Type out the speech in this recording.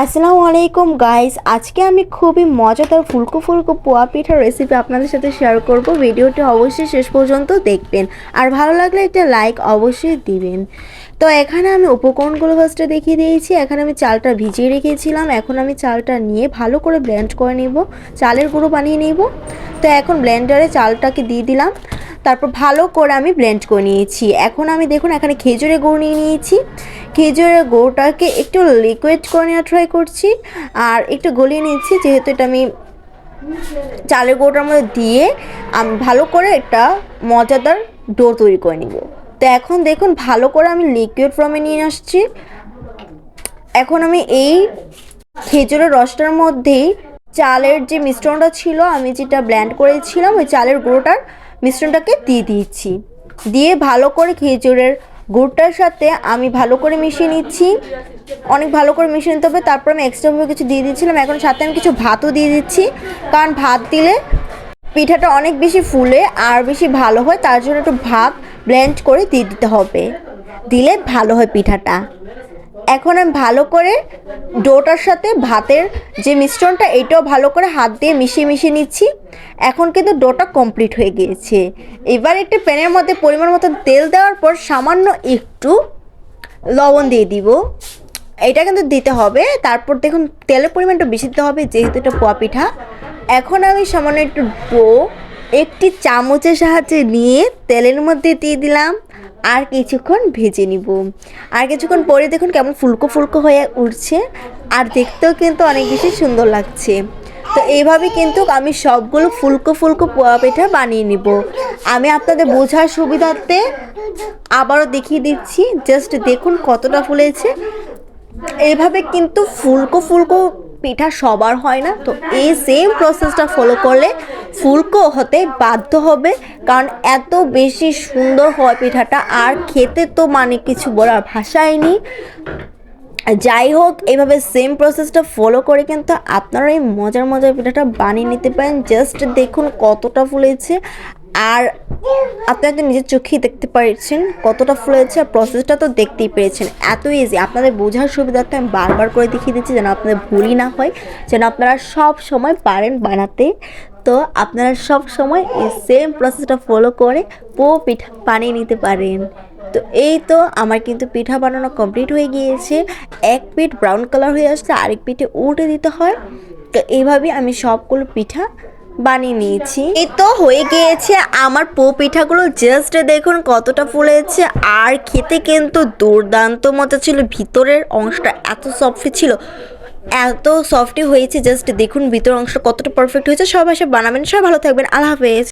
আসসালামু আলাইকুম গাইস, আজকে আমি খুবই মজাদার ফুলকো ফুলকো পোয়া পিঠার রেসিপি আপনাদের সাথে শেয়ার করব। ভিডিওটি অবশ্যই শেষ পর্যন্ত দেখবেন আর ভালো লাগলে একটা লাইক অবশ্যই দিবেন। তো এখানে আমি উপকরণগুলো ফার্স্টে দেখিয়ে দিয়েছি। এখানে আমি চালটা ভিজিয়ে রেখেছিলাম, এখন আমি চালটা নিয়ে ভালো করে ব্লেন্ড করে নিব, চালের গুঁড়ো বানিয়ে নিব। তো এখন ব্লেন্ডারে চালটাকে দিয়ে দিলাম, তারপর ভালো করে আমি ব্লেন্ড করে নিয়েছি। এখন আমি দেখুন এখানে খেজুরের গুড় নিয়ে নিয়েছি। খেজুরের গুড়টাকে একটু লিকুইড করে নেওয়ার ট্রাই করছি আর একটু গলিয়ে নিচ্ছি, যেহেতু এটা আমি চালের গুঁড়োটার মধ্যে দিয়ে আমি ভালো করে একটা মজাদার ডো তৈরি করে নিব। তো এখন দেখুন ভালো করে আমি লিকুইড ফর্মে নিয়ে আসছি। এখন আমি এই খেজুরের রসটার মধ্যেই চালের যে মিশ্রণটা ছিল, আমি যেটা ব্লেন্ড করেছিলাম ওই চালের গুঁড়োটার মিশ্রণটাকে দিয়ে দিচ্ছি। দিয়ে ভালো করে খেজুরের গুড়টার সাথে আমি ভালো করে মিশিয়ে নিচ্ছি, অনেক ভালো করে মিশিয়ে নিতে হবে। তারপর আমি এক্সট্রাভাবে কিছু দিয়ে দিচ্ছিলাম, এখন সাথে আমি কিছু ভাতও দিয়ে দিচ্ছি, কারণ ভাত দিলে পিঠাটা অনেক বেশি ফুলে আর বেশি ভালো হয়, তার জন্য একটু ভাত ব্লেন্ড করে দিয়ে দিতে হবে, দিলে ভালো হয় পিঠাটা। এখন আমি ভালো করে ডোটার সাথে ভাতের যে মিশ্রণটা এটাও ভালো করে হাত দিয়ে মিশিয়ে মিশিয়ে নিচ্ছি। এখন কিন্তু ডোটা কমপ্লিট হয়ে গিয়েছে। এবার একটা প্যানের মধ্যে পরিমাণ মতো তেল দেওয়ার পর সামান্য একটু লবণ দিয়ে দিব, এটা কিন্তু দিতে হবে। তারপর দেখুন তেলের পরিমাণটা বেশি দিতে হবে, যেহেতু এটা পোয়া পিঠা। এখন আমি সামান্য একটু ডো একটি চামচের সাহায্যে নিয়ে তেলের মধ্যে দিয়ে দিলাম আর কিছুক্ষণ ভেজে নিব। আর কিছুক্ষণ পরে দেখুন কেমন ফুলকো ফুলকো হয়ে উঠছে আর দেখতেও কিন্তু অনেক বেশি সুন্দর লাগছে। তো এইভাবে কিন্তু আমি সবগুলো ফুলকো ফুলকো পোয়া পিঠা বানিয়ে নিব। আমি আপনাদের বোঝার সুবিধার্থে আবারও দেখিয়ে দিচ্ছি, জাস্ট দেখুন কতটা ফুলেছে। এইভাবে কিন্তু ফুলকো ফুলকো পিঠা সবার হয় না, তো এই সেম প্রসেসটা ফলো করলে ফুলকো হতে বাধ্য হবে, কারণ এত বেশি সুন্দর হয় পিঠাটা আর খেতে তো মানে কিছু বলার ভাষাই নেই। যাই হোক, এইভাবে সেম প্রসেসটা ফলো করে কিন্তু আপনারা এই মজার মজার পিঠাটা বানিয়ে নিতে পারেন। জাস্ট দেখুন কতটা ফুলেছে আর আপনারা তো নিজের চোখেই দেখতে পেরেছেন কতটা ফুলেছে, আর প্রসেসটা তো দেখতেই পেরেছেন। এত ইজি, আপনাদের বোঝার সুবিধার্থে আমি বারবার করে দেখিয়ে দিচ্ছি যেন আপনাদের ভুলই না হয়, যেন আপনারা সব সময় পারেন বানাতে। তো আপনারা সব সময় এই সেম প্রসেসটা ফলো করে পিঠা বানিয়ে নিতে পারেন। তো এই তো আমার কিন্তু পিঠা বানানো কমপ্লিট হয়ে গিয়েছে। এক পিঠ ব্রাউন কালার হয়ে আসলে আরেক পিঠে উল্টে দিতে হয়। তো এইভাবে আমি সবগুলো পিঠা বানিয়ে নিয়েছি। এই তো হয়ে গিয়েছে আমার পিঠাগুলো, জাস্ট দেখুন কতটা ফুলেছে আর খেতে কিন্তু দুর্দান্ত মতো ছিল। ভিতরের অংশটা এত সফট ছিল, এত সফটই হয়েছে, জাস্ট দেখুন ভিতরের অংশটা কতটা পারফেক্ট হয়েছে। সবাই বানাবেন, সবাই ভালো থাকবেন, আল্লাহ হাফেজ।